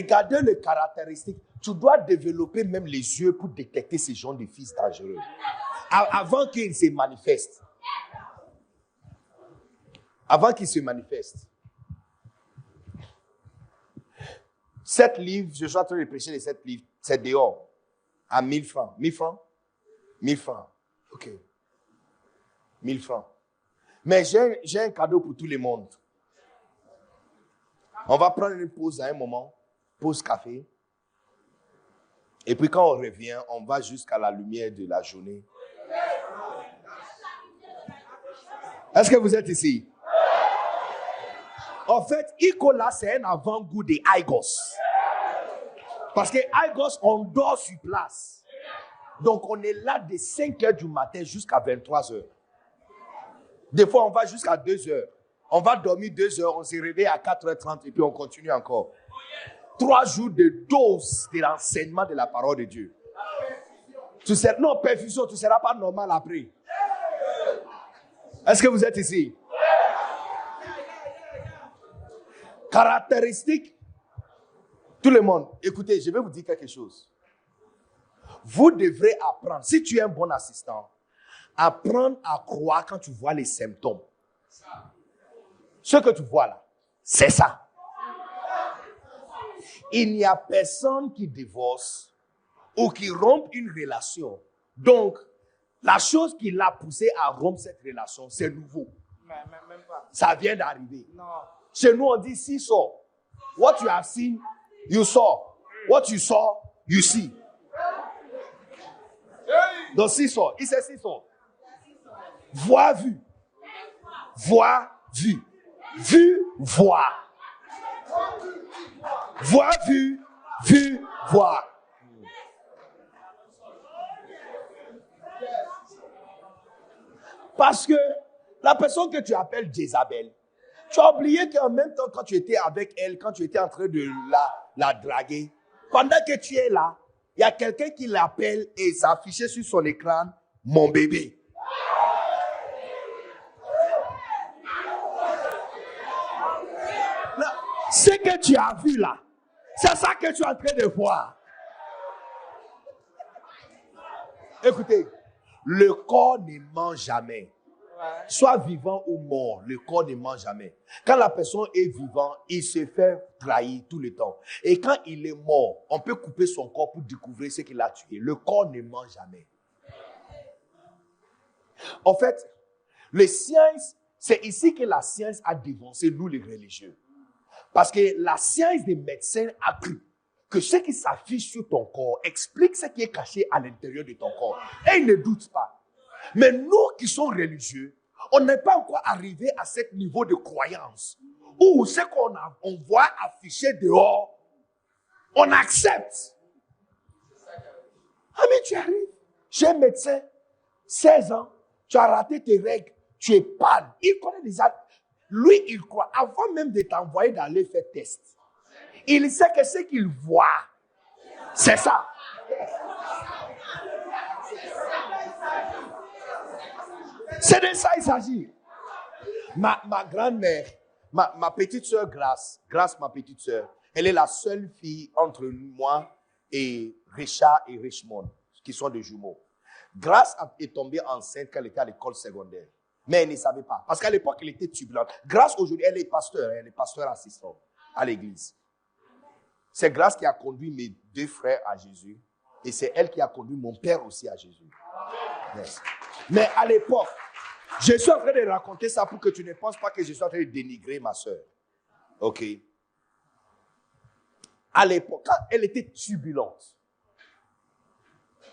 Regardez les caractéristiques. Tu dois développer même les yeux pour détecter ces gens de fils dangereux. Avant qu'ils se manifestent. Avant qu'ils se manifestent. 7 livres, je suis en train de prêcher les 7 livres. C'est dehors. À 1000 francs. 1000 francs? 1000 francs. OK. 1000 francs. Mais j'ai un cadeau pour tout le monde. On va prendre une pause à un moment. Pause café. Et puis quand on revient, on va jusqu'à la lumière de la journée. Est-ce que vous êtes ici? En fait, Icola, c'est un avant-goût des Aigos. Parce que Aigos, on dort sur place. Donc, on est là de 5 heures du matin jusqu'à 23 heures. Des fois, on va jusqu'à 2 heures. On va dormir 2 heures, on se réveille à 4h30 et puis on continue encore. 3 jours de dose de l'enseignement de la parole de Dieu. Non, perfusion, tu ne seras pas normal après. Est-ce que vous êtes ici? Caractéristique. Tout le monde, écoutez, je vais vous dire quelque chose. Vous devrez apprendre, si tu es un bon assistant, apprendre à croire quand tu vois les symptômes. Ce que tu vois là, c'est ça. Il n'y a personne qui divorce ou qui rompt une relation. Donc, la chose qui l'a poussé à rompre cette relation, c'est nouveau. Même pas. Ça vient d'arriver. Non. Chez nous, on dit see saw. What you have seen, you saw. What you saw, you see. Donc, see saw. Il c'est see saw. Voir, vu. Voir, vu. Vu, voir. Voir, vu, vu, voir. Parce que la personne que tu appelles Jézabel, tu as oublié qu'en même temps, quand tu étais avec elle, quand tu étais en train de la draguer, pendant que tu es là, il y a quelqu'un qui l'appelle et s'affiche sur son écran, mon bébé. Là, ce que tu as vu là, c'est ça que tu es en train de voir. Écoutez, le corps ne ment jamais. Soit vivant ou mort, le corps ne ment jamais. Quand la personne est vivante, il se fait trahir tout le temps. Et quand il est mort, on peut couper son corps pour découvrir ce qu'il a tué. Le corps ne ment jamais. En fait, les sciences, c'est ici que la science a dévancé nous les religieux. Parce que la science des médecins a cru que ce qui s'affiche sur ton corps explique ce qui est caché à l'intérieur de ton corps. Et ils ne doutent pas. Mais nous qui sommes religieux, on n'est pas encore arrivé à ce niveau de croyance où ce qu'on voit affiché dehors, on accepte. Ah mais tu arrives, chez un médecin, 16 ans, tu as raté tes règles, tu es pâle. Il connaît déjà. Lui, il croit. Avant même de t'envoyer d'aller faire test, il sait que ce qu'il voit, c'est ça. C'est de ça il s'agit. Ma grand-mère, ma petite soeur Grâce, ma petite soeur, elle est la seule fille entre moi et Richard et Richmond, qui sont des jumeaux. Grâce est tombée enceinte quand elle était à l'école secondaire. Mais elle ne savait pas. Parce qu'à l'époque, elle était turbulente. Grâce aujourd'hui, elle est pasteur assistant à l'église. C'est Grâce qui a conduit mes 2 frères à Jésus. Et c'est elle qui a conduit mon père aussi à Jésus. Yes. Mais à l'époque, je suis en train de raconter ça pour que tu ne penses pas que je suis en train de dénigrer ma soeur. OK? À l'époque, quand elle était turbulente.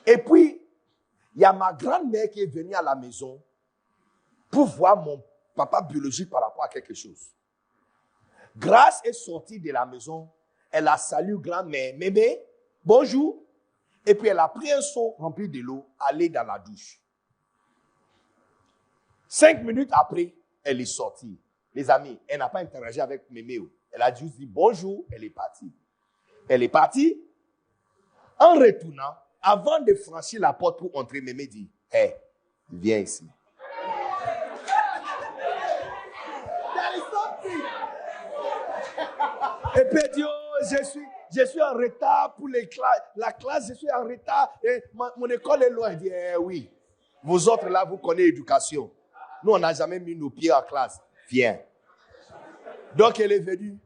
Et puis, il y a ma grand-mère qui est venue à la maison pour voir mon papa biologique par rapport à quelque chose. Grâce est sortie de la maison. Elle a salué grand-mère. Mémé, bonjour. Et puis elle a pris un seau rempli de l'eau, allée dans la douche. 5 minutes après, elle est sortie. Les amis, elle n'a pas interagi avec Mémé. Elle a juste dit bonjour, elle est partie. Elle est partie. En retournant, avant de franchir la porte pour entrer, Mémé dit, hé, viens ici. Et puis elle dit, oh, je suis... je suis en retard pour la classe, je suis en retard. Et mon école est loin. Il dit, oui. Vous autres là, vous connaissez l'éducation. Nous, on n'a jamais mis nos pieds en classe. Viens. Donc, elle est venue.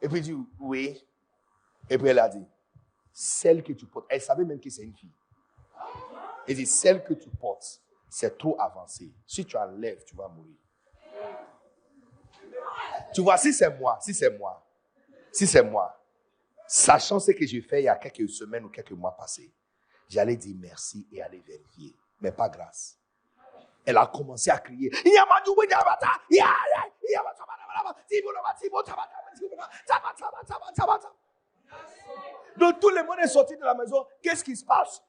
Et puis, il dit, oui. Et puis, elle a dit, celle que tu portes. Elle savait même que c'est une fille. Elle dit, celle que tu portes, c'est trop avancé. Si tu enlèves, tu vas mourir. Tu vois, si c'est moi, sachant ce que j'ai fait il y a quelques semaines ou quelques mois passés, j'allais dire merci et aller vérifier. Mais pas grâce. Elle a commencé à crier. Donc tout le monde est sorti de la maison. Qu'est-ce qui se passe?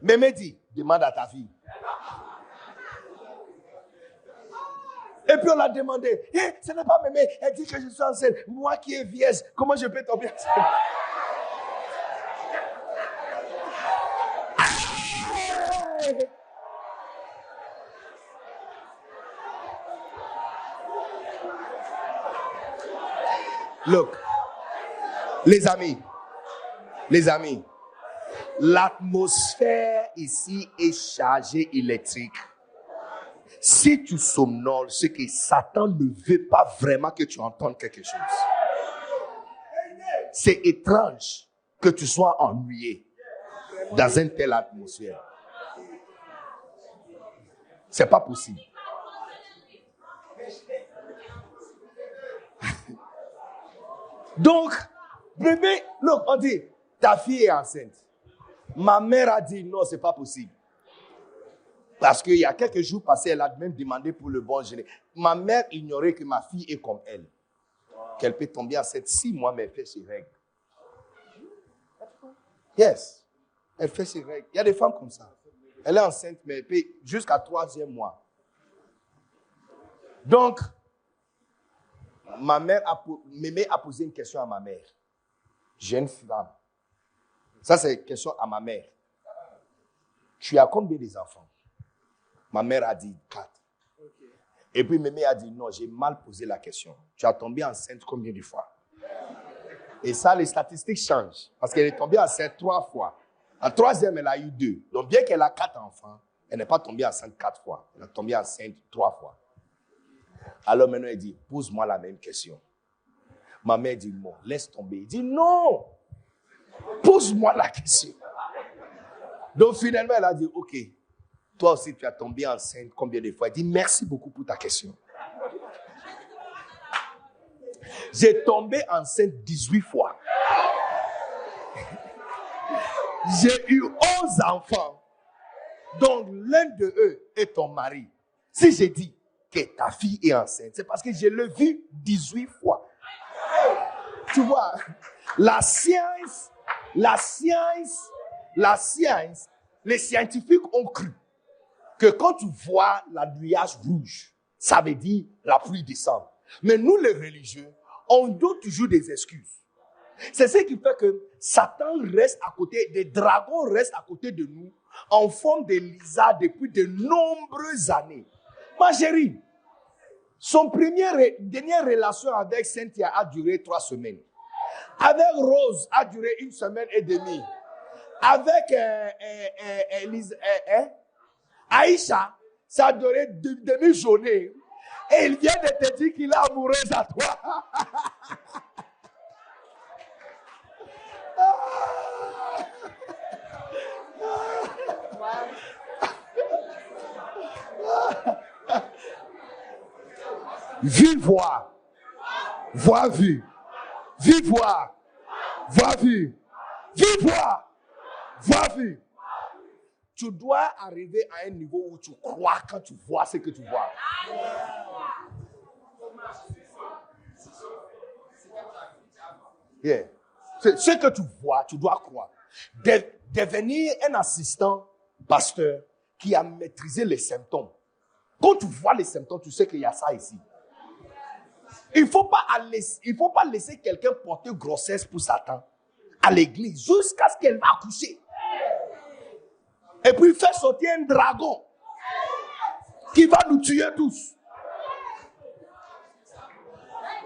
Mémé dit, demande à ta fille. Et puis on l'a demandé. Ce n'est pas Mémé. Elle dit que je suis enceinte. Moi qui est vieille, comment je peux tomber enceinte? Look, les amis, l'atmosphère ici est chargée électrique. Si tu somnoles, c'est que Satan ne veut pas vraiment que tu entendes quelque chose. C'est étrange que tu sois ennuyé dans une telle atmosphère. C'est pas possible. Donc, bébé, look, on dit, ta fille est enceinte. Ma mère a dit, non, c'est pas possible. Parce qu'il y a quelques jours passés, elle a même demandé pour le bon génie. Ma mère ignorait que ma fille est comme elle. Qu'elle peut tomber enceinte 6 mois, mais elle fait ses règles. Yes. Elle fait ses règles. Il y a des femmes comme ça. Elle est enceinte, mais elle peut jusqu'à 3e mois. Donc, Mémé a posé une question à ma mère. J'ai une femme. Ça, c'est une question à ma mère. Tu as combien d'enfants? Ma mère a dit 4. Okay. Et puis Mémé a dit non, j'ai mal posé la question. Tu as tombé enceinte combien de fois? Et ça, les statistiques changent. Parce qu'elle est tombée enceinte 3 fois. En 3e, elle a eu 2. Donc bien qu'elle a 4 enfants, elle n'est pas tombée enceinte 4 fois. Elle est tombée enceinte 3 fois. Alors maintenant, elle dit, pose-moi la même question. Ma mère dit non, laisse tomber. Il dit non, pose-moi la question. Donc finalement, elle a dit, ok, toi aussi tu as tombé enceinte combien de fois? Elle dit, merci beaucoup pour ta question. J'ai tombé enceinte 18 fois. J'ai eu 11 enfants. Donc l'un de eux est ton mari. Si j'ai dit que ta fille est enceinte, c'est parce que je l'ai vu 18 fois. Tu vois, la science, les scientifiques ont cru que quand tu vois la nuage rouge, ça veut dire la pluie descend. Mais nous, les religieux, on donne toujours des excuses. C'est ce qui fait que Satan reste à côté, des dragons restent à côté de nous en forme de lizard depuis de nombreuses années. Ma chérie, son dernière relation avec Cynthia a duré 3 semaines. Avec Rose a duré 1 semaine et demie. Avec Aïcha, ça a duré demi-journée. Et il vient de te dire qu'il est amoureux à toi. Vu, voir. Voir, vu. Vu, voir. Voir, vu. Vu, voir. Voir, vu. Tu dois arriver à un niveau où tu crois quand tu vois ce que tu vois. Yeah. Ce que tu vois, tu dois croire. Devenir un assistant pasteur qui a maîtrisé les symptômes. Quand tu vois les symptômes, tu sais qu'il y a ça ici. Il ne faut pas laisser quelqu'un porter grossesse pour Satan à l'église jusqu'à ce qu'elle va accoucher. Et puis faire sortir un dragon qui va nous tuer tous.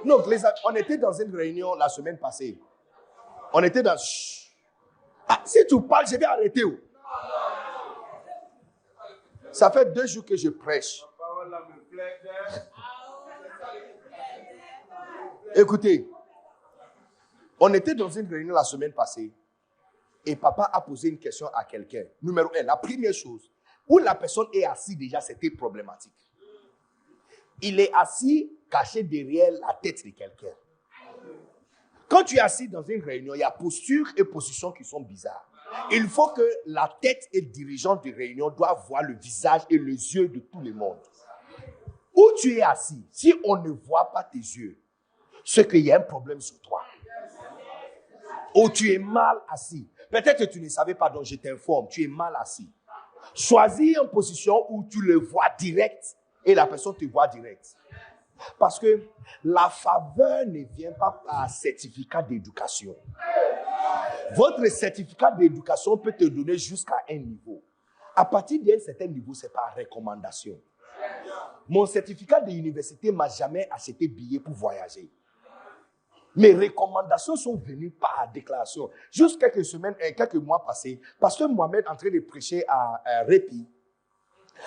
Non, on était dans une réunion la semaine passée. On était dans... Ah, si tu parles, je vais arrêter. Ça fait 2 jours que je prêche. Écoutez, on était dans une réunion la semaine passée et papa a posé une question à quelqu'un. Numéro 1, la première chose, où la personne est assise déjà, c'était problématique. Il est assis caché derrière la tête de quelqu'un. Quand tu es assis dans une réunion, il y a posture et position qui sont bizarres. Il faut que la tête et le dirigeant de réunion doivent voir le visage et les yeux de tout le monde. Où tu es assis, si on ne voit pas tes yeux, c'est qu'il y a un problème sur toi. Ou tu es mal assis. Peut-être que tu ne savais pas, donc je t'informe, tu es mal assis. Choisis une position où tu le vois direct et la personne te voit direct. Parce que la faveur ne vient pas par certificat d'éducation. Votre certificat d'éducation peut te donner jusqu'à un niveau. À partir d'un certain niveau, c'est par recommandation. Mon certificat de l'université ne m'a jamais acheté billet pour voyager. Mes recommandations sont venues par déclaration. Juste quelques semaines, quelques mois passés, pasteur Mohamed, en train de prêcher à Répi,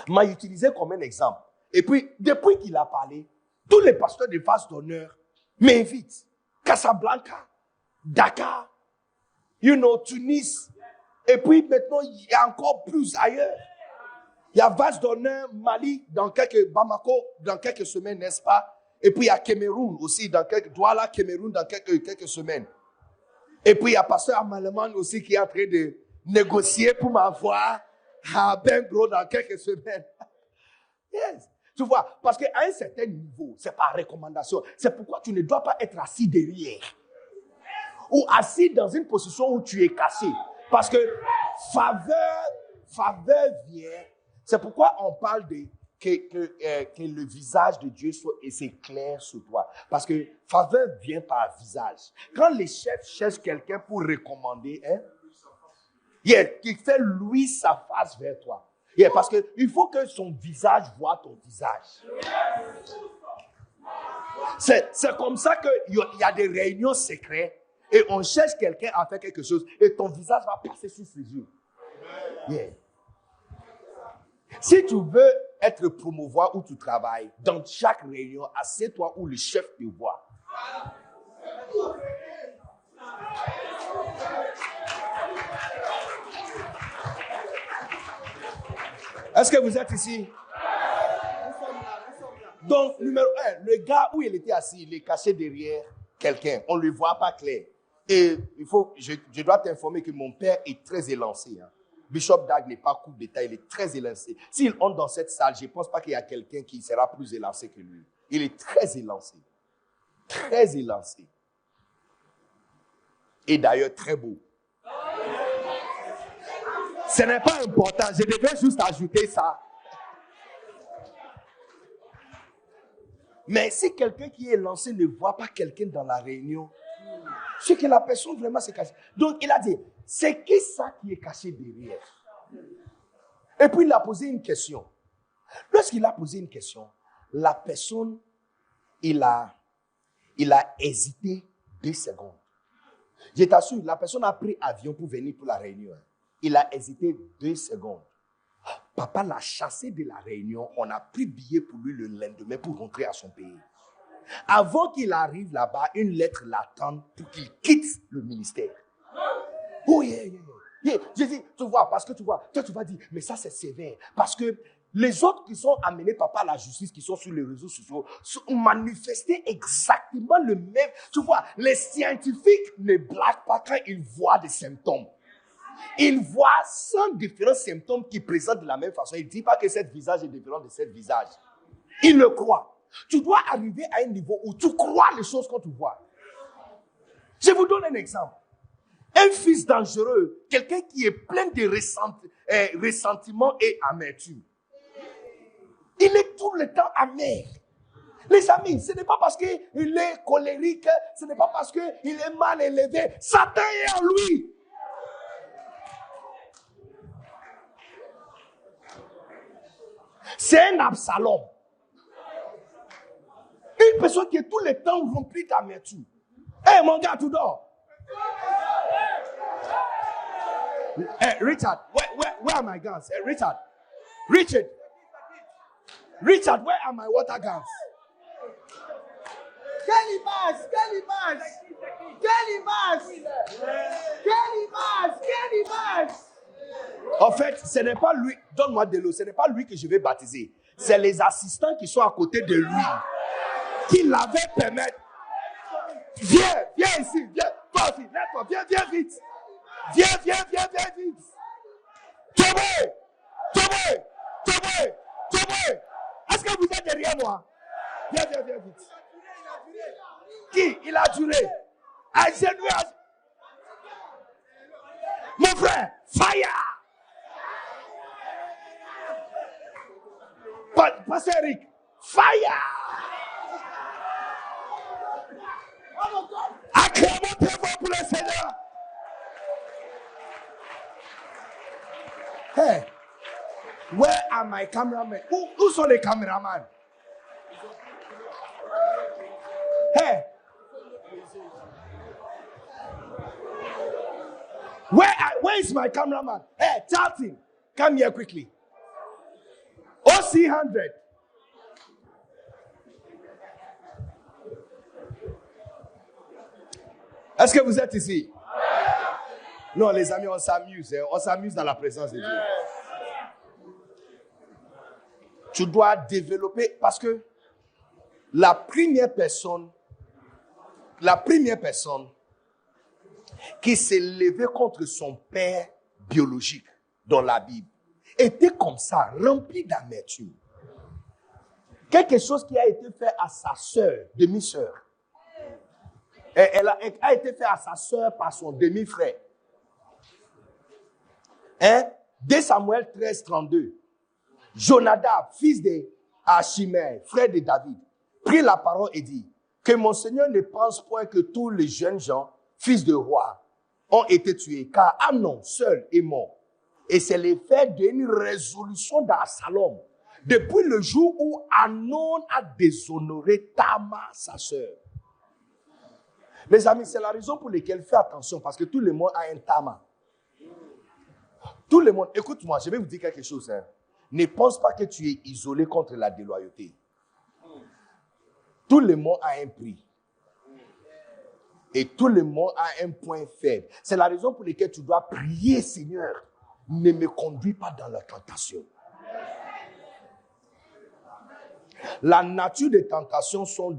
m'a utilisé comme un exemple. Et puis, depuis qu'il a parlé, tous les pasteurs de phase d'honneur m'invitent. Casablanca, Dakar, Tunis. Et puis maintenant, il y a encore plus ailleurs. Il y a vase d'honneur Mali, Bamako, dans quelques semaines, n'est-ce pas? Et puis il y a Cameroun aussi, Douala, Cameroun, dans quelques semaines. Et puis il y a pasteur Amaleman aussi qui est en train de négocier pour m'avoir à Bengro dans quelques semaines. Yes. Tu vois, parce qu'à un certain niveau, c'est par recommandation. C'est pourquoi tu ne dois pas être assis derrière. Ou assis dans une position où tu es caché. Parce que faveur vient. C'est pourquoi on parle que le visage de Dieu soit et c'est clair sur toi. Parce que faveur vient par visage. Quand les chefs cherchent quelqu'un pour recommander, qu'il fait lui sa face vers toi. Parce qu'il faut que son visage voit ton visage. C'est comme ça qu'il y a des réunions secrètes et on cherche quelqu'un à faire quelque chose et ton visage va passer sur ses yeux. Yeah. Si tu veux être promouvoir où tu travailles, dans chaque réunion, assieds-toi où le chef te voit. Est-ce que vous êtes ici? Donc, numéro 1, le gars où il était assis, il est caché derrière quelqu'un. On ne le voit pas clair. Et je dois t'informer que mon père est très élancé. Bishop Dag n'est pas coup d'état, il est très élancé. S'il entre dans cette salle, je ne pense pas qu'il y a quelqu'un qui sera plus élancé que lui. Il est très élancé. Très élancé. Et d'ailleurs, très beau. Ce n'est pas important, je devais juste ajouter ça. Mais si quelqu'un qui est lancé ne voit pas quelqu'un dans la réunion, c'est que la personne vraiment s'est cachée. Donc il a dit, c'est qui ça qui est caché derrière? Et puis il a posé une question. Lorsqu'il a posé une question, la personne, il a hésité 2 secondes. Je t'assure, la personne a pris avion pour venir pour la réunion. Il a hésité 2 secondes. Papa l'a chassé de la réunion. On a pris billet pour lui le lendemain pour rentrer à son pays. Avant qu'il arrive là-bas, une lettre l'attend pour qu'il quitte le ministère. Oh yeah. Je dis, tu vois, parce que tu vois, toi tu vas dire, mais ça c'est sévère. Parce que les autres qui sont amenés par la justice, qui sont sur les réseaux sociaux, ont manifesté exactement le même. Tu vois, les scientifiques ne blaguent pas quand ils voient des symptômes. Ils voient 100 différents symptômes qui présentent de la même façon. Ils ne disent pas que ce visage est différent de ce visage. Ils le croient. Tu dois arriver à un niveau où tu crois les choses quand tu vois. Je vous donne un exemple. Un fils dangereux, quelqu'un qui est plein de ressentiment et amertume. Il est tout le temps amer. Les amis, ce n'est pas parce qu'il est colérique, ce n'est pas parce qu'il est mal élevé. Satan est en lui. C'est un Absalom. personne qui est tout le temps remplie d'amertume. Hé, mon gars, tout dort. Hey, Richard, where are my guns? Hey, Richard, where are my water guns? Quelle image! En fait, ce n'est pas lui, donne-moi de l'eau, ce n'est pas lui que je vais baptiser. C'est les assistants qui sont à côté de lui qui l'avaient permis. Viens ici, viens, toi aussi, lève-toi, viens vite. Viens vite. Tomé. Est-ce que vous êtes derrière moi? Viens vite. Qui? Il a duré. À genoux. Mon frère, fire! Pasteur Eric, fire! Acclamons très fort pour le Seigneur. Hey, where are my cameramen? Où sont les caméramans? Hey, where is my cameraman? Hey, Charlton, come here quickly. OC100. Est-ce que vous êtes ici? Non, les amis, on s'amuse. On s'amuse dans la présence de Dieu. Tu dois développer, parce que la première personne qui s'est levée contre son père biologique dans la Bible était comme ça, rempli d'amertume. Quelque chose qui a été fait à sa sœur, demi-sœur. Elle a été fait à sa sœur par son demi-frère. 2 Samuel 13, 32. Jonadab, fils de Achimère, frère de David, prit la parole et dit que mon Seigneur ne pense point que tous les jeunes gens, fils de roi, ont été tués, car Amnon seul est mort. Et c'est l'effet d'une résolution d'Absalom, depuis le jour où Amnon a déshonoré Tamar, sa sœur. Mes amis, c'est la raison pour laquelle fais attention, parce que tout le monde a un Tamar. Tout le monde, écoute-moi, je vais vous dire quelque chose. Ne pense pas que tu es isolé contre la déloyauté. Tout le monde a un prix. Et tout le monde a un point faible. C'est la raison pour laquelle tu dois prier, Seigneur, ne me conduis pas dans la tentation. La nature des tentations sont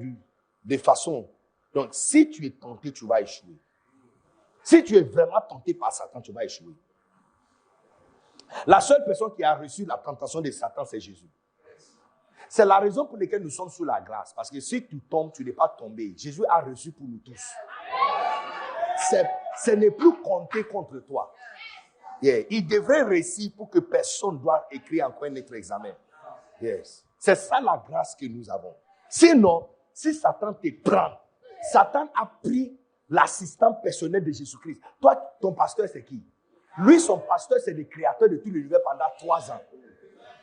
de façon. Donc, si tu es tenté, tu vas échouer. Si tu es vraiment tenté par Satan, tu vas échouer. La seule personne qui a reçu la tentation de Satan, c'est Jésus. C'est la raison pour laquelle nous sommes sous la grâce. Parce que si tu tombes, tu n'es pas tombé. Jésus a reçu pour nous tous. Ce n'est plus compté contre toi. Yeah. Il devrait réussir pour que personne ne doive écrire encore un autre examen. Yes. C'est ça la grâce que nous avons. Sinon, si Satan te prend, Satan a pris l'assistant personnel de Jésus-Christ. Toi, ton pasteur, c'est qui? Lui, son pasteur, c'est le créateur de tout l'univers pendant 3 ans.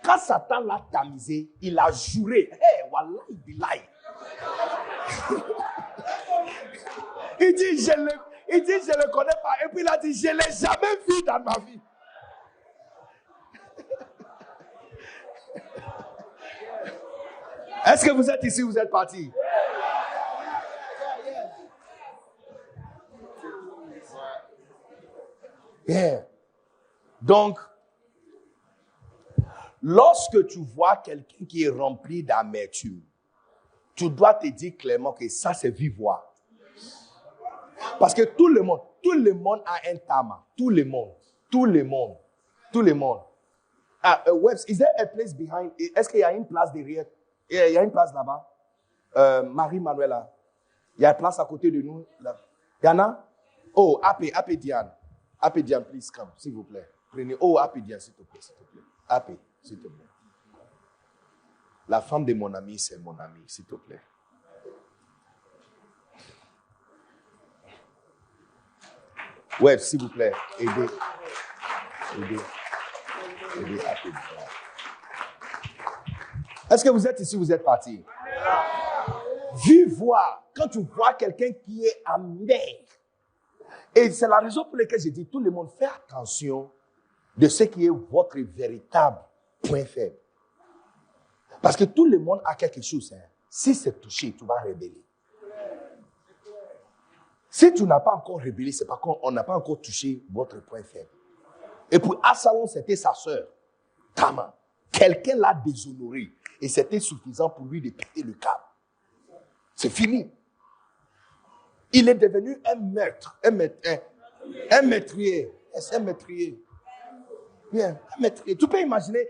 Quand Satan l'a tamisé, il a juré. Hey, wallahi billahi. Il dit, je le connais pas. Et puis il a dit, je ne l'ai jamais vu dans ma vie. Est-ce que vous êtes ici, vous êtes partis? Yeah. Donc, lorsque tu vois quelqu'un qui est rempli d'amertume, tu dois te dire clairement que ça, c'est vivoire. Parce que tout le monde a un tama. Tout le monde. Webs, is there a place behind? Est-ce qu'il y a une place derrière? Il y a une place là-bas. Marie-Manuela. Il y a une place à côté de nous. Là. Il y en a? Oh, appelez Diane. Appelez Diane, please come, s'il vous plaît. Prenez. Oh, appelez Diane, s'il te plaît. Appelez, s'il te plaît. La femme de mon ami, c'est mon ami, s'il te plaît. Ouais, s'il vous plaît, aidez, appelez. Est-ce que vous êtes ici, vous êtes partis? voir, quand tu vois quelqu'un qui est amer, et c'est la raison pour laquelle je dis, tout le monde, fait attention de ce qui est votre véritable point faible. Parce que tout le monde a quelque chose. Hein. Si c'est touché, tu vas rébeller. Si tu n'as pas encore rébellé, c'est parce qu'on n'a pas encore touché votre point faible. Et pour Absalom, c'était sa sœur, Tamar. Quelqu'un l'a déshonoré. Et c'était suffisant pour lui de péter le câble. C'est fini. Il est devenu un maître, un maîtrier. C'est un maîtrier. Bien, un maîtrier. Tu peux imaginer,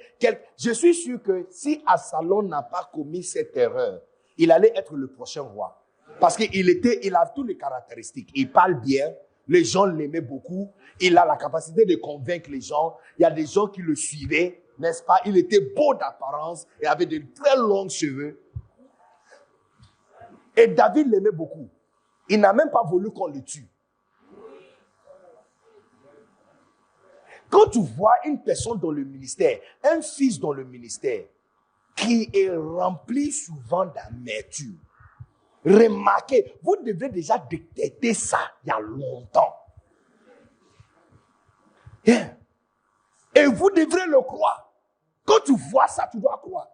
je suis sûr que si Absalom n'a pas commis cette erreur, il allait être le prochain roi. Parce qu'il a toutes les caractéristiques. Il parle bien, les gens l'aimaient beaucoup, il a la capacité de convaincre les gens, il y a des gens qui le suivaient, n'est-ce pas? Il était beau d'apparence et avait de très longs cheveux. Et David l'aimait beaucoup. Il n'a même pas voulu qu'on le tue. Quand tu vois une personne dans le ministère, un fils dans le ministère, qui est rempli souvent d'amertume, remarquez, vous devez déjà détecter ça il y a longtemps. Yeah. Et vous devrez le croire. Quand tu vois ça, tu dois croire.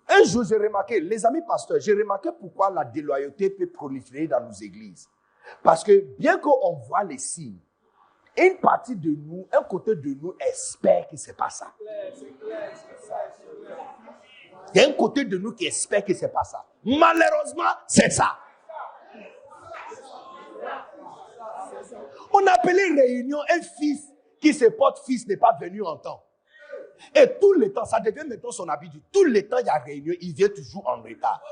Un jour, j'ai remarqué, les amis pasteurs, j'ai remarqué pourquoi la déloyauté peut proliférer dans nos églises. Parce que bien qu'on voit les signes, une partie de nous, un côté de nous espère que ce n'est pas ça. Il y a un côté de nous qui espère que ce n'est pas ça. Malheureusement, c'est ça. On a appelé réunion un fils qui se porte fils n'est pas venu en temps. Et tout le temps, ça devient maintenant son habitude. Tout le temps, il y a réunion, il vient toujours en retard.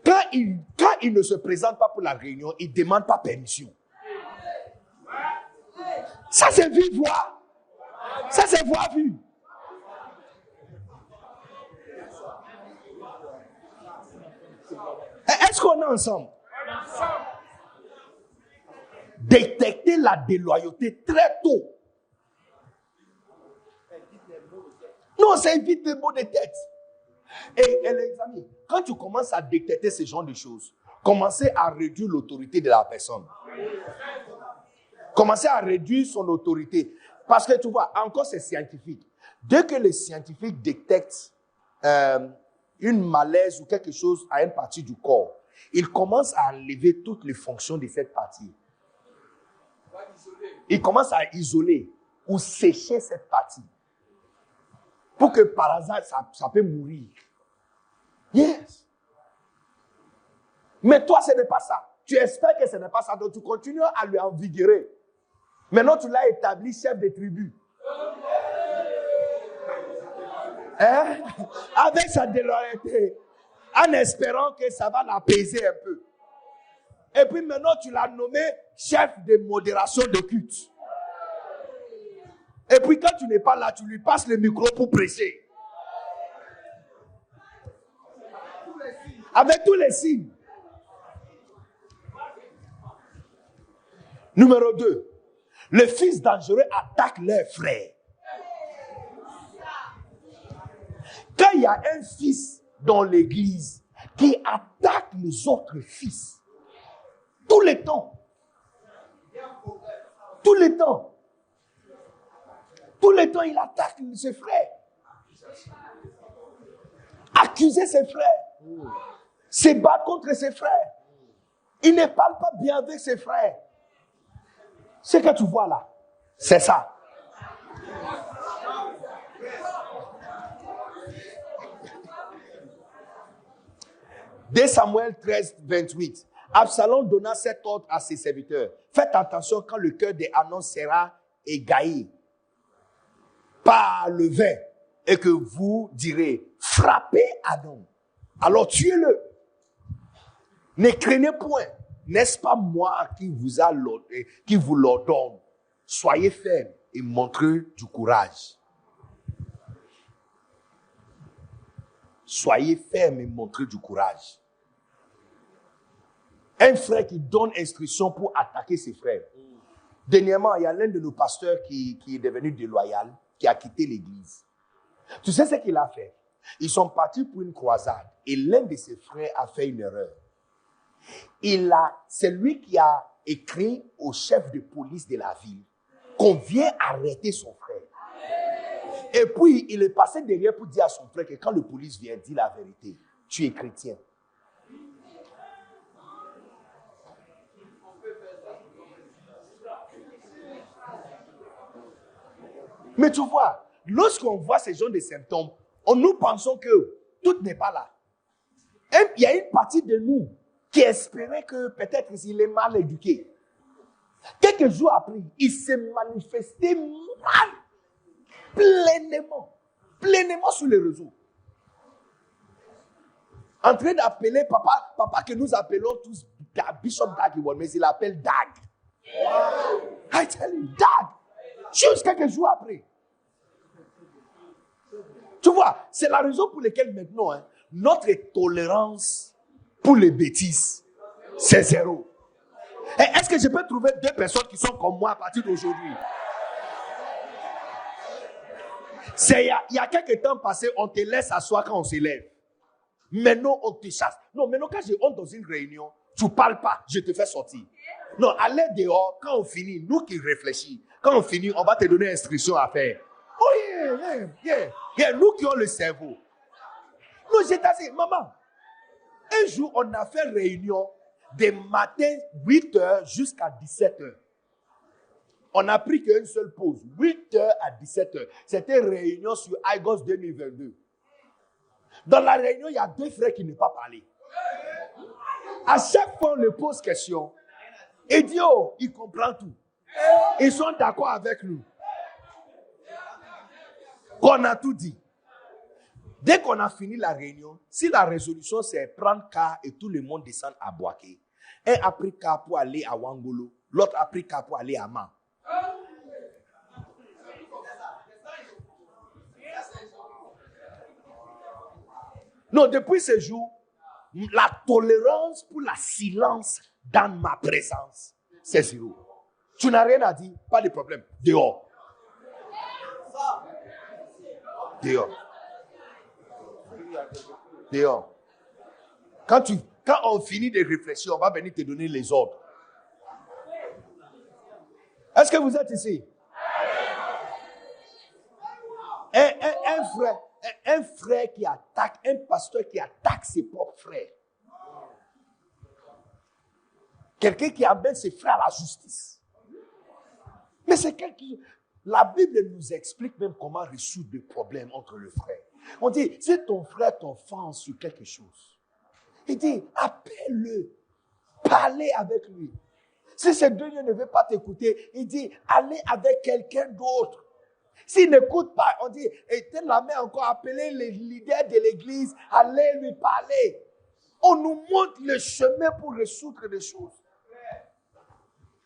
Quand il ne se présente pas pour la réunion, il ne demande pas permission. Ça, c'est vu voir. Ça, c'est voir vu. Est-ce qu'on est ensemble? Détecter la déloyauté très tôt. Non, ça évite des maux de tête. Et les amis, quand tu commences à détecter ce genre de choses, commencez à réduire l'autorité de la personne. Commencez à réduire son autorité. Parce que tu vois, encore c'est scientifique. Dès que les scientifiques détectent une malaise ou quelque chose à une partie du corps, ils commencent à enlever toutes les fonctions de cette partie. Ils commencent à isoler ou sécher cette partie. Pour que par hasard, ça peut mourir. Yes. Mais toi, ce n'est pas ça. Tu espères que ce n'est pas ça, donc tu continues à lui envigurer. Maintenant, tu l'as établi chef de tribu. Hein? Avec sa déloyauté, en espérant que ça va l'apaiser un peu. Et puis maintenant, tu l'as nommé chef de modération de culte. Et puis quand tu n'es pas là, tu lui passes le micro pour prêcher. Avec tous les signes. Numéro 2. Le fils dangereux attaque leurs frères. Quand il y a un fils dans l'église qui attaque les autres fils, tout le temps, il attaque ses frères. Accuser ses frères. Se battre contre ses frères. Il ne parle pas bien avec ses frères. Ce que tu vois là, c'est ça. Dès Samuel 13, 28, Absalom donna cet ordre à ses serviteurs. Faites attention quand le cœur d'Amnon sera égaillé par le vin et que vous direz, frappez Amnon. Alors tuez-le. Ne craignez point. N'est-ce pas moi qui vous l'ordonne? Soyez fermes et montrez du courage. Soyez fermes et montrez du courage. Un frère qui donne instruction pour attaquer ses frères. Dernièrement, il y a l'un de nos pasteurs qui est devenu déloyal, qui a quitté l'église. Tu sais ce qu'il a fait? Ils sont partis pour une croisade et l'un de ses frères a fait une erreur. C'est lui qui a écrit au chef de police de la ville qu'on vient arrêter son frère. Et puis, il est passé derrière pour dire à son frère que quand le police vient, dis la vérité. Tu es chrétien. Mais tu vois, lorsqu'on voit ces genres de symptômes, nous pensons que tout n'est pas là. Et il y a une partie de nous qui espérait que peut-être il est mal éduqué. Quelques jours après, il s'est manifesté mal, pleinement sur les réseaux. En train d'appeler papa que nous appelons tous Bishop Dag, mais il appelle Dag. I tell you, Dag. Juste quelques jours après. Tu vois, c'est la raison pour laquelle maintenant, notre tolérance pour les bêtises, c'est zéro. Et est-ce que je peux trouver 2 personnes qui sont comme moi à partir d'aujourd'hui? Il y a quelques temps passé, on te laisse asseoir quand on se lève. Maintenant, on te chasse. Non, maintenant, quand je rentre dans une réunion, tu ne parles pas, je te fais sortir. Non, allez dehors, quand on finit, nous qui réfléchissons, quand on finit, on va te donner instruction à faire. Oh yeah, nous qui avons le cerveau. Nous, j'étais assis, maman. Un jour, on a fait réunion des matins 8h jusqu'à 17h. On n'a pris qu'une seule pause, 8h à 17h. C'était réunion sur IGOS 2022. Dans la réunion, il y a 2 frères qui n'ont pas parlé. À chaque fois, on leur pose question. Et dit, oh, il comprend tout. Ils sont d'accord avec nous. Qu'on a tout dit. Dès qu'on a fini la réunion, si la résolution c'est prendre car et tout le monde descend à Boaké, un a pris car pour aller à Wangolo, l'autre a pris car pour aller à Man. Non, depuis ce jour, la tolérance pour la silence dans ma présence, c'est zéro. Tu n'as rien à dire, pas de problème. Dehors. Dehors. Quand on finit de réfléchir, on va venir te donner les ordres. Est-ce que vous êtes ici? Un frère qui attaque, un pasteur qui attaque ses propres frères. Quelqu'un qui amène ses frères à la justice. Mais c'est quelqu'un. La Bible nous explique même comment résoudre des problèmes entre les frères. On dit, si ton frère t'offense sur quelque chose, il dit, appelle-le, parlez avec lui. Si ce dernier ne veut pas t'écouter, il dit, allez avec quelqu'un d'autre. S'il n'écoute pas, on dit, éteins la main encore, appelez les leaders de l'église, allez lui parler. On nous montre le chemin pour résoudre des choses.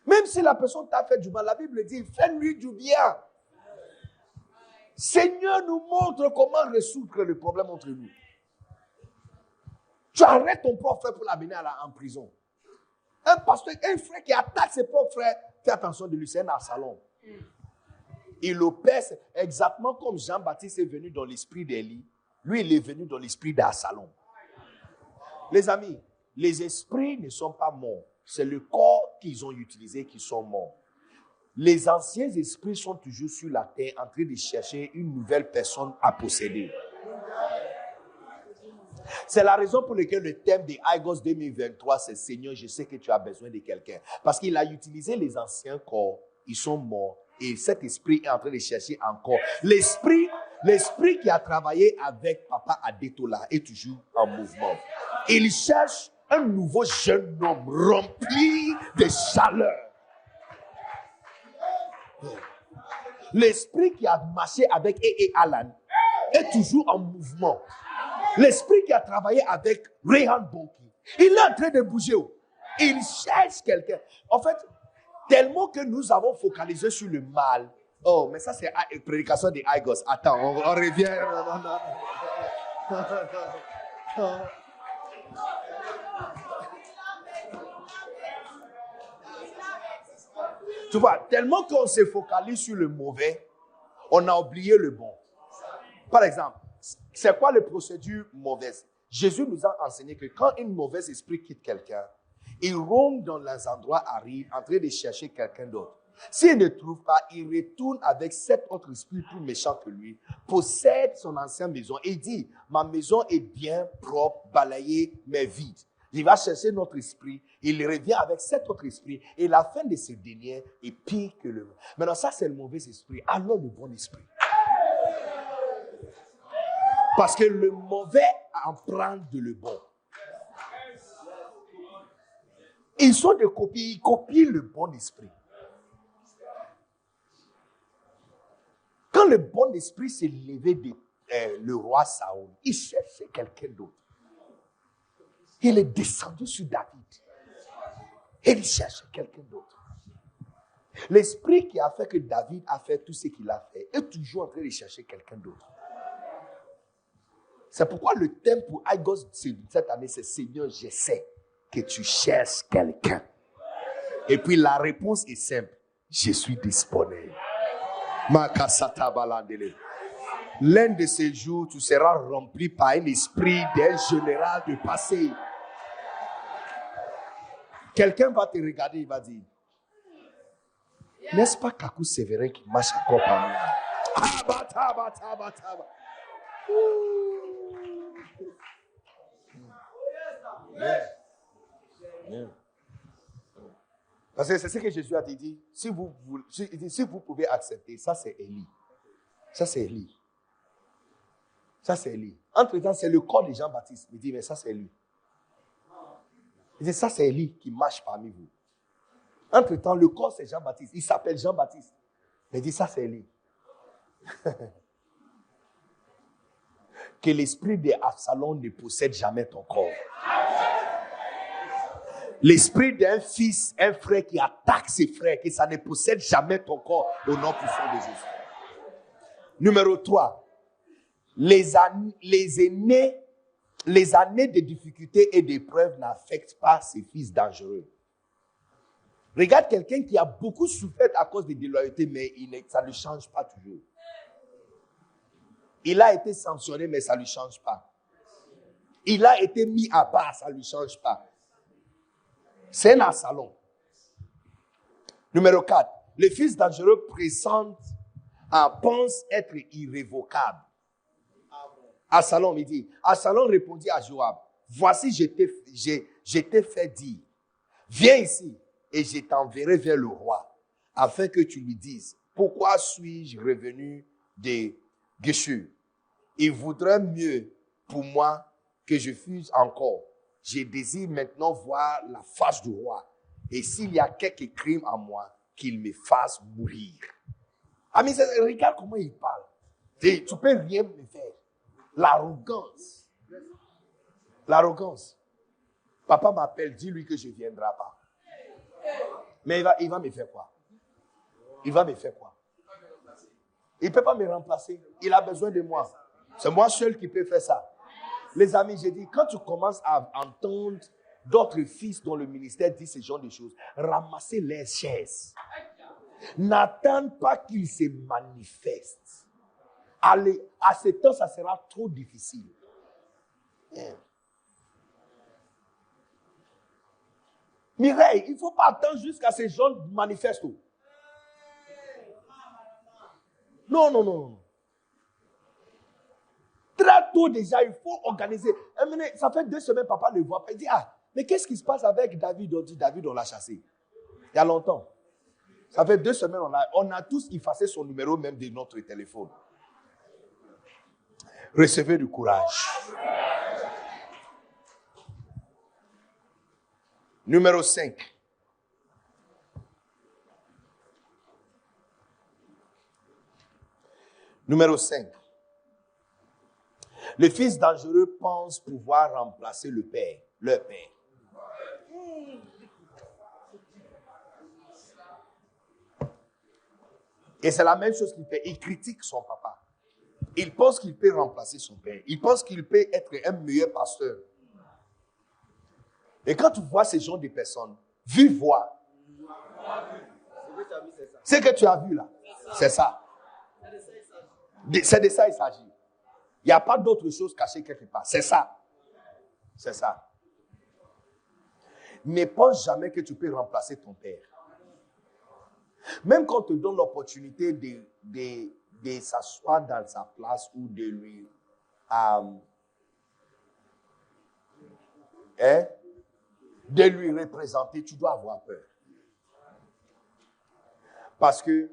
Même si la personne t'a fait du mal, la Bible dit, fais-lui du bien. Seigneur nous montre comment résoudre le problème entre nous. Tu arrêtes ton propre frère pour l'amener en prison. Un pasteur, un frère qui attaque ses propres frères, fais attention de lui, c'est un Absalom. Il opère exactement comme Jean-Baptiste est venu dans l'esprit d'Élie. Lui, il est venu dans l'esprit d'Absalom. Les amis, les esprits ne sont pas morts. C'est le corps qu'ils ont utilisé qui sont morts. Les anciens esprits sont toujours sur la terre en train de chercher une nouvelle personne à posséder. C'est la raison pour laquelle le thème de IGOS 2023, c'est Seigneur, je sais que tu as besoin de quelqu'un. Parce qu'il a utilisé les anciens corps, ils sont morts. Et cet esprit est en train de chercher encore. L'esprit qui a travaillé avec Papa Adetola est toujours en mouvement. Il cherche un nouveau jeune homme rempli de chaleur. L'esprit qui a marché avec E.E. Allen est toujours en mouvement. L'esprit qui a travaillé avec Rayhan Bonki, il est en train de bouger. Il cherche quelqu'un. En fait, tellement que nous avons focalisé sur le mal. Oh, mais ça c'est la prédication de IGOS. Attends, on revient. Non. Tu vois, tellement qu'on se focalise sur le mauvais, on a oublié le bon. Par exemple, c'est quoi les procédures mauvaises? Jésus nous a enseigné que quand un mauvais esprit quitte quelqu'un, il roule dans les endroits arides en train de chercher quelqu'un d'autre. S'il ne trouve pas, il retourne avec 7 autres esprits plus méchants que lui, possède son ancienne maison et dit, ma maison est bien propre, balayée, mais vide. Il va chercher notre esprit, il revient avec 7 autres esprits et la fin de ce dernier est pire que le mauvais. Maintenant, ça c'est le mauvais esprit. Alors le bon esprit. Parce que le mauvais en prend de le bon. Ils sont des copies, ils copient le bon esprit. Quand le bon esprit s'est levé de le roi Saoul, il cherchait quelqu'un d'autre. Il est descendu sur David. Et il cherchait quelqu'un d'autre. L'esprit qui a fait que David a fait tout ce qu'il a fait est toujours en train de chercher quelqu'un d'autre. C'est pourquoi le thème pour Igos cette année, c'est Seigneur, je sais que tu cherches quelqu'un. Et puis la réponse est simple. Je suis disponible. L'un de ces jours, tu seras rempli par un esprit d'un général de passé. Quelqu'un va te regarder, il va dire, n'est-ce pas Kakou Sévérin qui marche encore parmi nous? Parce que c'est ce que Jésus a dit. Si vous pouvez accepter, ça c'est Élie. Ça c'est Élie. Ça c'est Élie. Entre-temps, c'est le corps de Jean-Baptiste. Il dit, mais ça c'est lui. Il dit, ça c'est Élie qui marche parmi vous. Entre-temps, le corps c'est Jean-Baptiste. Il s'appelle Jean-Baptiste. Il dit, ça c'est Élie. Que l'esprit d'Absalom ne possède jamais ton corps. L'esprit d'un fils, un frère qui attaque ses frères, que ça ne possède jamais ton corps au nom puissant de Jésus. Numéro 3. Les années de difficultés et d'épreuves n'affectent pas ses fils dangereux. Regarde quelqu'un qui a beaucoup souffert à cause des déloyautés, mais ça ne change pas toujours. Il a été sanctionné, mais ça ne lui change pas. Il a été mis à part, ça ne lui change pas. C'est un Absalom. Numéro 4. Le fils dangereux pense être irrévocable. Absalom, il dit, Absalom répondit à Joab, voici, je t'ai fait dire, viens ici et je t'enverrai vers le roi, afin que tu lui dises, pourquoi suis-je revenu de Geshur? Il voudrait mieux pour moi que je fusse encore. Je désire maintenant voir la face du roi. Et s'il y a quelque crime en moi, qu'il me fasse mourir. Amis, regarde comment il parle. Tu peux rien me faire. L'arrogance. L'arrogance. Papa m'appelle, dis-lui que je ne viendrai pas. Mais il va me faire quoi? Il va me faire quoi? Il ne peut pas me remplacer. Il a besoin de moi. C'est moi seul qui peux faire ça. Les amis, j'ai dit, quand tu commences à entendre d'autres fils dont le ministère dit ce genre de choses, ramassez les chaises. N'attends pas qu'ils se manifestent. Allez, à ce temps, ça sera trop difficile. Mireille, il ne faut pas attendre jusqu'à ce gens manifestent. Non. Très tôt déjà, il faut organiser. Ça fait 2 semaines, papa ne le voit pas. Il dit, mais qu'est-ce qui se passe avec David? On dit, David, on l'a chassé. Il y a longtemps. Ça fait 2 semaines, on a tous effacé son numéro même de notre téléphone. Recevez du courage. Numéro 5. Numéro 5. Le fils dangereux pense pouvoir remplacer leur père. Et c'est la même chose qu'il fait. Il critique son papa. Il pense qu'il peut remplacer son père. Il pense qu'il peut être un meilleur pasteur. Et quand tu vois ces genre de personnes, voir. Ce que tu as vu là, c'est ça. C'est de ça il s'agit. Il n'y a pas d'autre chose cachée quelque part. C'est ça. C'est ça. Ne pense jamais que tu peux remplacer ton père. Même quand on te donne l'opportunité de s'asseoir dans sa place ou de lui représenter, tu dois avoir peur. Parce que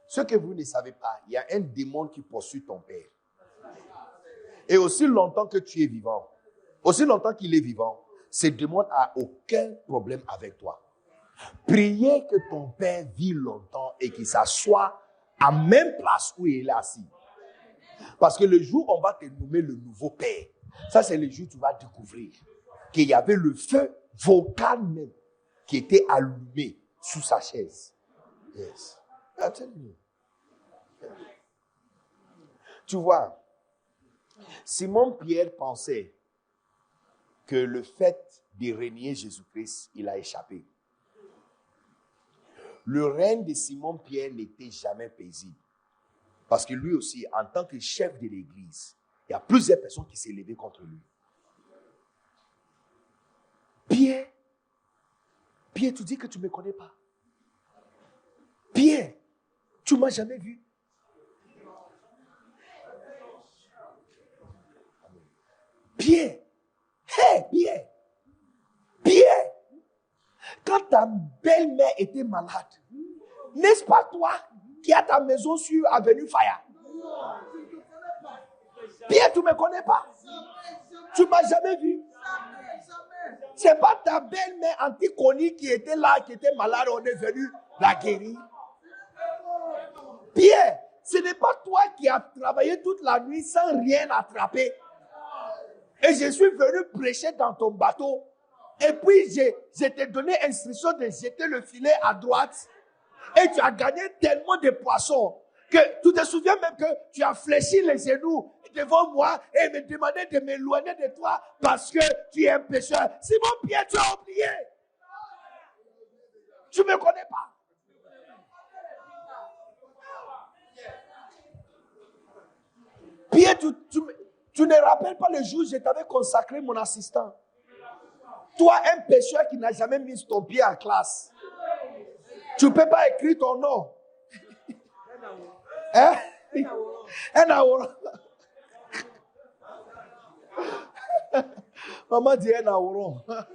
ce que vous ne savez pas, il y a un démon qui poursuit ton père. Et aussi longtemps que tu es vivant, aussi longtemps qu'il est vivant, ce démon n'a aucun problème avec toi. Priez que ton père vive longtemps et qu'il s'assoie à la même place où il est assis. Parce que le jour où on va te nommer le nouveau père, ça c'est le jour où tu vas découvrir qu'il y avait le feu vocal même qui était allumé sous sa chaise. Yes. I'm telling you. Tu vois, Simon-Pierre pensait que le fait de régner Jésus-Christ, il a échappé. Le règne de Simon-Pierre n'était jamais paisible. Parce que lui aussi, en tant que chef de l'église, il y a plusieurs personnes qui s'est levées contre lui. Pierre, tu dis que tu ne me connais pas. Pierre, tu ne m'as jamais vu. Pierre, Pierre, quand ta belle-mère était malade, n'est-ce pas toi qui as ta maison sur Avenue Faya? Pierre, tu ne me connais pas. Tu ne m'as jamais vu. Ce n'est pas ta belle-mère Anticonie qui était là, qui était malade, on est venu la guérir. Pierre, ce n'est pas toi qui as travaillé toute la nuit sans rien attraper. Et je suis venu prêcher dans ton bateau. Et puis, je t'ai donné instruction de jeter le filet à droite. Et tu as gagné tellement de poissons que tu te souviens même que tu as fléchi les genoux devant moi et me demandé de m'éloigner de toi parce que tu es un pécheur. Simon-Pierre, tu as oublié. Tu ne me connais pas. Pierre, tu ne rappelles pas le jour où je t'avais consacré mon assistant. Toi, un pécheur qui n'a jamais mis ton pied en classe. Tu ne peux pas écrire ton nom. Hein? Un aoura. Maman dit un aoura.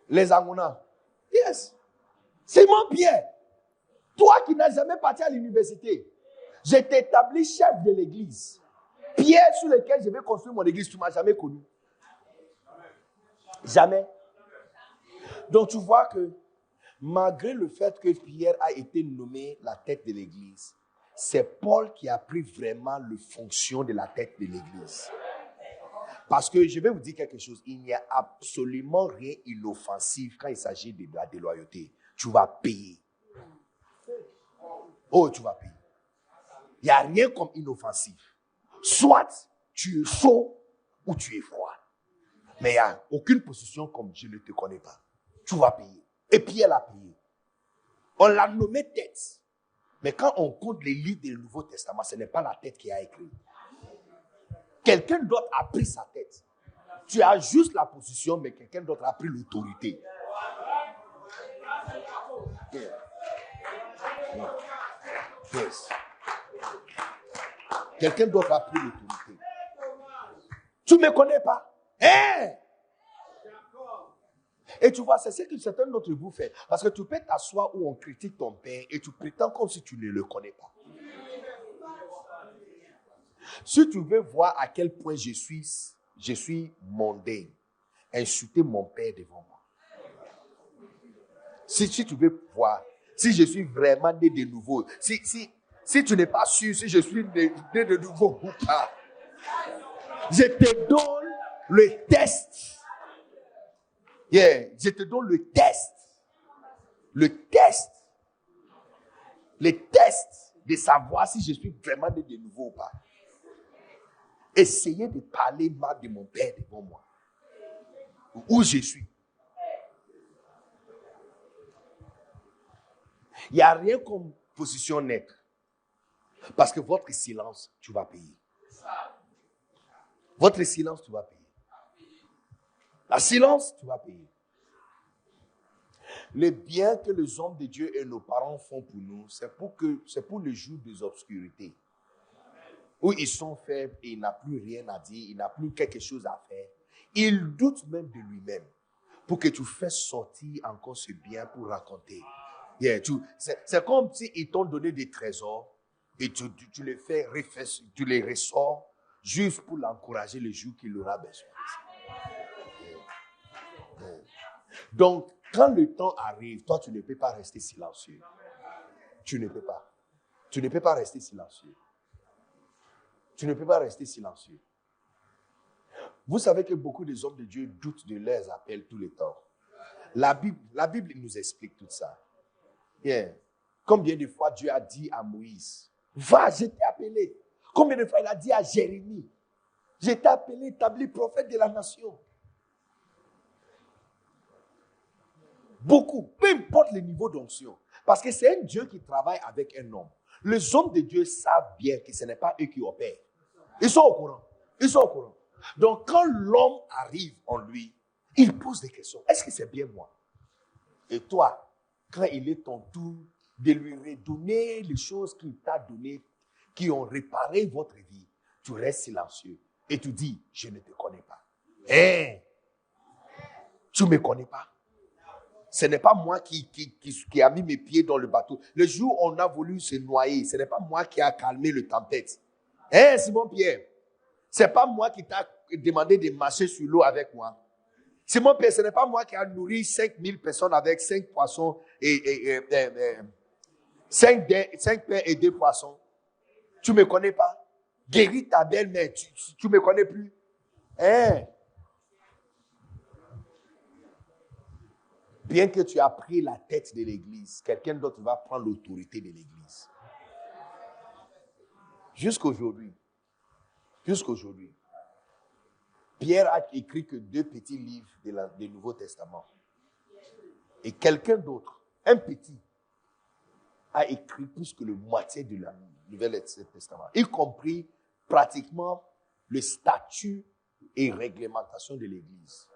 Les Angona. Yes. Simon-Pierre, toi qui n'as jamais parti à l'université, je t'établis chef de l'église. Pierre sur lequel je vais construire mon église, tu ne m'as jamais connu. Jamais. Donc tu vois que malgré le fait que Pierre a été nommé la tête de l'église, c'est Paul qui a pris vraiment la fonction de la tête de l'église. Parce que je vais vous dire quelque chose, il n'y a absolument rien d'inoffensif quand il s'agit de la déloyauté. Tu vas payer. Oh, tu vas payer. Il n'y a rien comme inoffensif. Soit tu es chaud ou tu es froid. Mais il n'y a aucune position comme je ne te connais pas. Tu vas payer. Et Pierre a payé. On l'a nommé tête. Mais quand on compte les livres du Nouveau Testament, ce n'est pas la tête qui a écrit. Quelqu'un d'autre a pris sa tête. Tu as juste la position, mais quelqu'un d'autre a pris l'autorité. Yes. Quelqu'un d'autre a pris l'autorité. Tu ne me connais pas. Hein? Et tu vois, c'est ce que certains d'entre vous font. Parce que tu peux t'asseoir où on critique ton père et tu prétends comme si tu ne le connais pas. Si tu veux voir à quel point je suis mondain, insulter mon père devant moi. Si tu veux voir, si je suis vraiment né de nouveau, si tu n'es pas sûr si je suis né de nouveau ou pas, je te donne le test. Yeah, je te donne le test. Le test de savoir si je suis vraiment né de nouveau ou pas. Essayez de parler mal de mon père devant moi. Où je suis. Il n'y a rien comme position nette. Parce que votre silence, tu vas payer. Votre silence, tu vas payer. La silence, tu vas payer. Le bien que les hommes de Dieu et nos parents font pour nous, c'est pour le jour des obscurités. Où ils sont faibles et il n'a plus rien à dire, il n'a plus quelque chose à faire. Il doute même de lui-même pour que tu fasses sortir encore ce bien pour raconter. Yeah, c'est comme s'ils t'ont donné des trésors et tu les fais tu les ressors juste pour l'encourager le jour qu'il aura besoin. Donc, quand le temps arrive, toi, tu ne peux pas rester silencieux. Tu ne peux pas. Tu ne peux pas rester silencieux. Tu ne peux pas rester silencieux. Vous savez que beaucoup des hommes de Dieu doutent de leurs appels tout le temps. La Bible nous explique tout ça. Yeah. Combien de fois Dieu a dit à Moïse, va, je t'ai appelé. Combien de fois il a dit à Jérémie, je t'ai appelé, établi prophète de la nation. Beaucoup, peu importe le niveau d'onction. Parce que c'est un Dieu qui travaille avec un homme. Les hommes de Dieu savent bien que ce n'est pas eux qui opèrent. Ils sont au courant. Ils sont au courant. Donc, quand l'homme arrive en lui, il pose des questions. Est-ce que c'est bien moi? Et toi, quand il est ton tour de lui redonner les choses qu'il t'a données, qui ont réparé votre vie, tu restes silencieux et tu dis, je ne te connais pas. Tu ne me connais pas. Ce n'est pas moi qui a mis mes pieds dans le bateau. Le jour où on a voulu se noyer, ce n'est pas moi qui a calmé le tempête. Simon Pierre, ce n'est pas moi qui t'a demandé de marcher sur l'eau avec moi. Simon Pierre, ce n'est pas moi qui a nourri 5000 personnes avec 5 poissons et 5 pains et 2 poissons. Tu ne me connais pas. Guéris ta belle-mère, tu ne me connais plus. Bien que tu aies pris la tête de l'église, quelqu'un d'autre va prendre l'autorité de l'église. Jusqu'aujourd'hui, Pierre a écrit que 2 petits livres du Nouveau Testament. Et quelqu'un d'autre, un petit, a écrit plus que la moitié de la Nouvelle Testament, y compris pratiquement le statut et réglementation de l'église.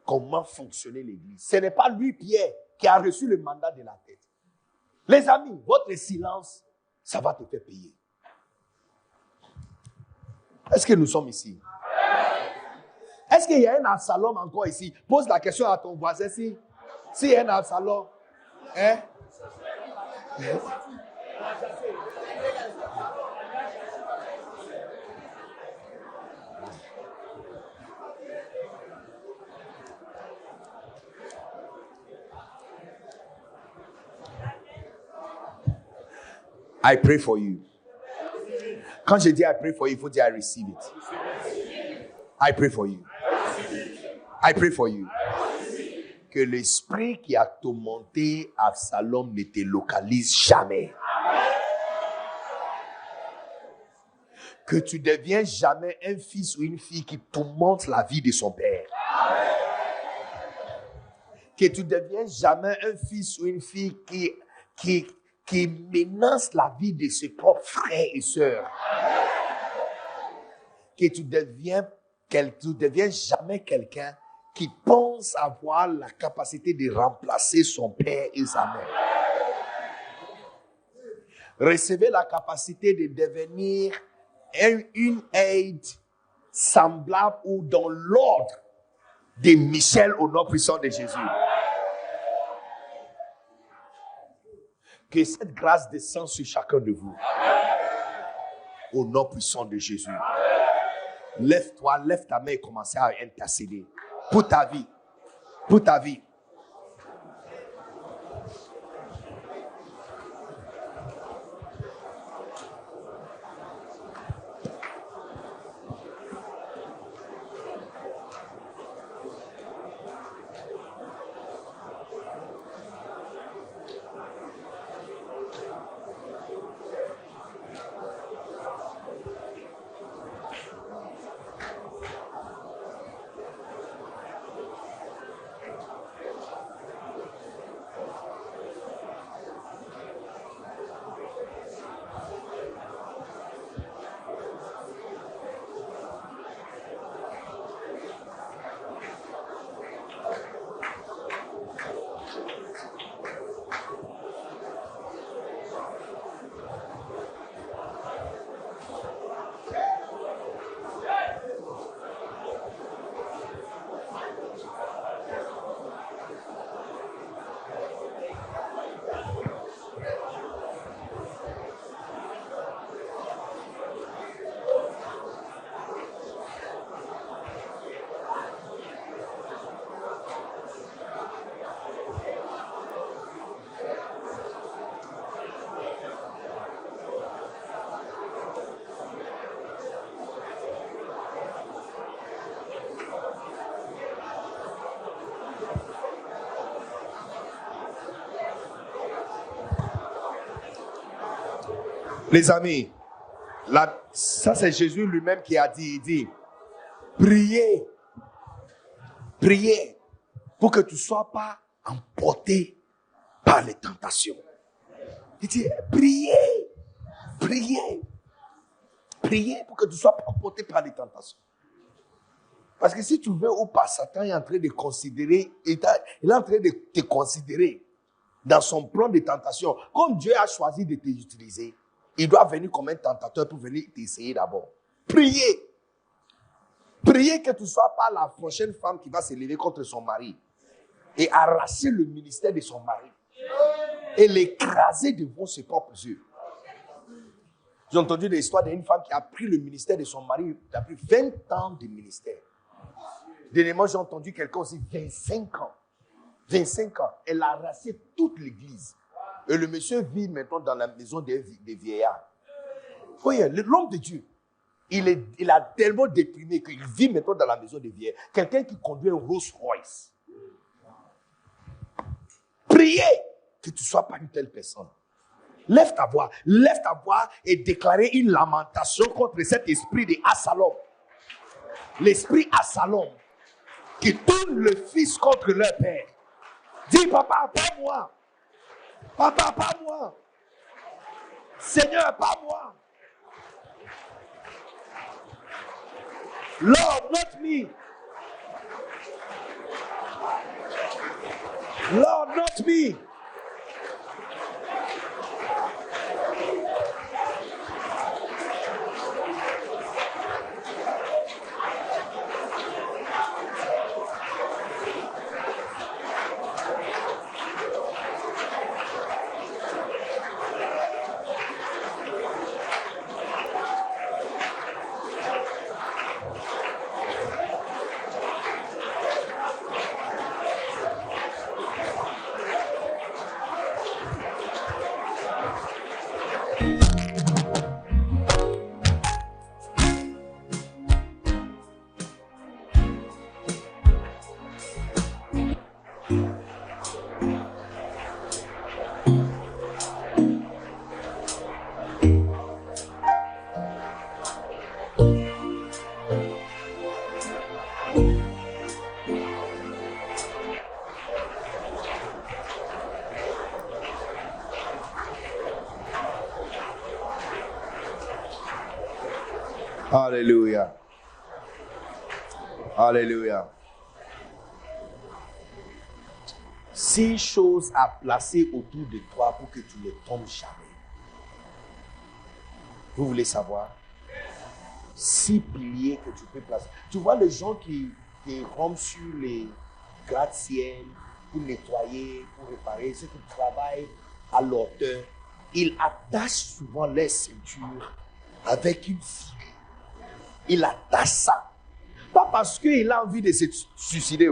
Comment fonctionnait l'église. Ce n'est pas lui, Pierre, qui a reçu le mandat de la tête. Les amis, votre silence, ça va te faire payer. Est-ce que nous sommes ici? Est-ce qu'il y a un Absalom encore ici? Pose la question à ton voisin si il y a un Absalom. I pray for you. Quand je dis I pray for you, il faut dire I receive it. I pray for you. I pray for you. Que l'esprit qui a tourmenté Absalom ne te localise jamais. Que tu ne deviens jamais un fils ou une fille qui tourmente la vie de son père. Que tu ne deviens jamais un fils ou une fille qui menace la vie de ses propres frères et sœurs. Que tu ne deviens jamais quelqu'un qui pense avoir la capacité de remplacer son père et sa mère. Recevez la capacité de devenir une aide semblable ou dans l'ordre de Michel au nom puissant de Jésus. Que cette grâce descende sur chacun de vous. Au nom puissant de Jésus. Lève-toi, lève ta main et commence à intercéder. Pour ta vie. Pour ta vie. Les amis, ça c'est Jésus lui-même qui a dit, il dit, priez, priez pour que tu ne sois pas emporté par les tentations. Il dit, priez, priez, priez pour que tu ne sois pas emporté par les tentations. Parce que si tu veux ou pas, Satan est en train de considérer, il est en train de te considérer dans son plan de tentation. Comme Dieu a choisi de t'utiliser, il doit venir comme un tentateur pour venir t'essayer d'abord. Priez. Priez que tu ne sois pas la prochaine femme qui va s'élever contre son mari et arracher le ministère de son mari et l'écraser devant ses propres yeux. J'ai entendu l'histoire d'une femme qui a pris le ministère de son mari, qui a pris 20 ans de ministère. Dernièrement, j'ai entendu quelqu'un aussi, 25 ans. 25 ans. Elle a arraché toute l'église. Et le monsieur vit maintenant dans la maison des vieillards. Voyez, l'homme de Dieu, il a tellement déprimé qu'il vit maintenant dans la maison des vieillards. Quelqu'un qui conduit un Rolls Royce. Priez que tu ne sois pas une telle personne. Lève ta voix et déclarer une lamentation contre cet esprit de Absalom. L'esprit Absalom qui tourne le fils contre leur père. Dis, papa, pas moi. Papa, pas moi. Seigneur, pas moi. Lord, not me. Lord, not me. Alléluia. Alléluia. 6 choses à placer autour de toi pour que tu ne tombes jamais. Vous voulez savoir? 6 piliers que tu peux placer. Tu vois les gens qui rompent sur les gratte-ciel pour nettoyer, pour réparer, ceux qui travaillent à l'auteur, ils attachent souvent les ceintures avec une fille. Il attache ça. Pas parce qu'il a envie de se suicider.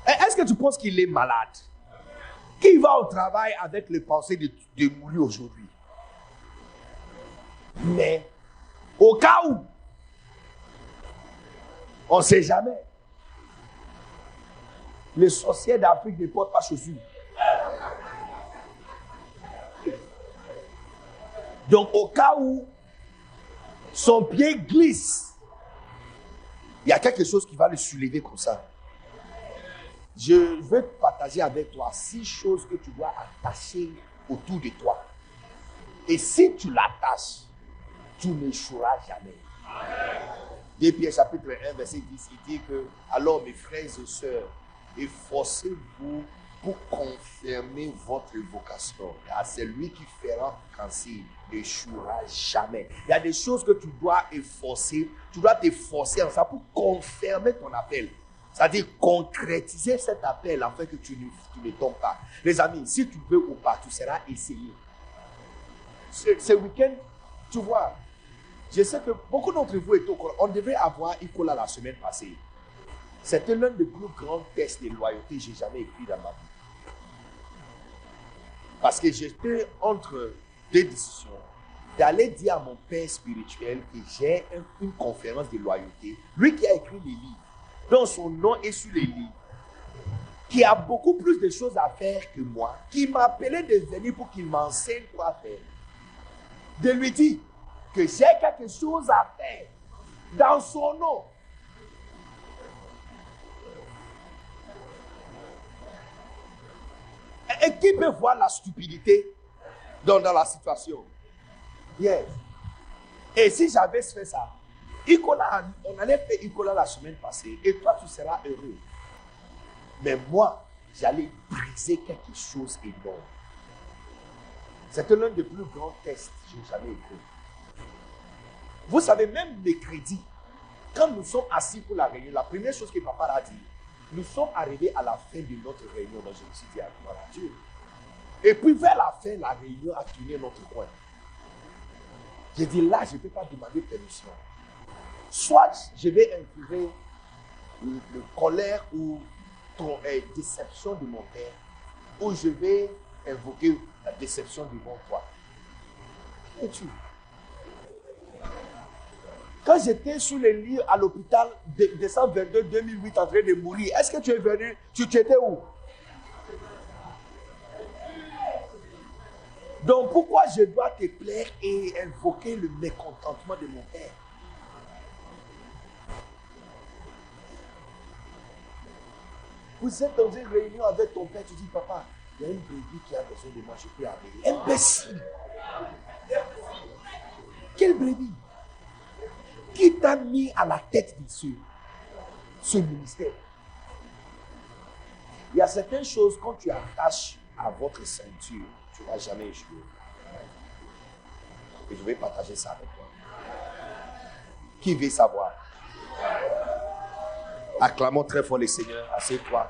Est-ce que tu penses qu'il est malade? Qui va au travail avec le pensée de mourir aujourd'hui? Mais, au cas où, on ne sait jamais. Les sorciers d'Afrique ne portent pas chaussures. Donc, au cas où son pied glisse, il y a quelque chose qui va le soulever comme ça. Je veux partager avec toi 6 choses que tu dois attacher autour de toi. Et si tu l'attaches, tu n'échoueras jamais. 2 Pierre chapitre 1, verset 10, il dit que, alors mes frères et sœurs, efforcez-vous pour confirmer votre vocation. Car celui qui fera ainsi n'échouera jamais. Il y a des choses que tu dois efforcer, tu dois t'efforcer en ça pour confirmer ton appel. C'est-à-dire concrétiser cet appel afin que tu ne tombes pas. Les amis, si tu veux ou pas, tu seras essayé. Ce week-end, tu vois, je sais que beaucoup d'entre vous étaient au courant. On devait avoir Icola la semaine passée. C'était l'un des plus grands tests de loyauté que j'ai jamais écrit dans ma vie. Parce que j'étais entre 2 décisions. D'aller dire à mon père spirituel que j'ai une conférence de loyauté. Lui qui a écrit les livres, dont son nom est sur les livres, qui a beaucoup plus de choses à faire que moi, qui m'appelait de venir pour qu'il m'enseigne quoi faire. de lui dire que j'ai quelque chose à faire dans son nom. Et qui peut voir la stupidité dans la situation? Yes. Et si j'avais fait ça, on allait faire Icola la semaine passée et toi tu seras heureux. Mais moi, j'allais briser quelque chose d'énorme. C'était l'un des plus grands tests que j'ai jamais écrit. Vous savez, même les crédits, quand nous sommes assis pour la réunion, la première chose que papa a dit, nous sommes arrivés à la fin de notre réunion. Donc je me suis dit, gloire à Dieu. Et puis vers la fin, la réunion a tourné notre coin. J'ai dit, là, je ne peux pas demander permission. Soit je vais inclure le colère ou déception de mon père, ou je vais invoquer la déception devant toi. Et tu? Quand j'étais sur les lits à l'hôpital, décembre 22 2008, en train de mourir, est-ce que tu es venu? Tu étais où? Donc pourquoi je dois te plaire et invoquer le mécontentement de mon père? Vous êtes dans une réunion avec ton père, tu dis, papa, il y a une brebis qui a besoin de moi, je peux amener. Imbécile! Quelle brebis? Qui t'a mis à la tête de ce ministère? Il y a certaines choses, quand tu attaches à votre ceinture, tu ne vas jamais échouer. Et je vais partager ça avec toi. Qui veut savoir? Acclamons très fort le Seigneur. Assieds-toi.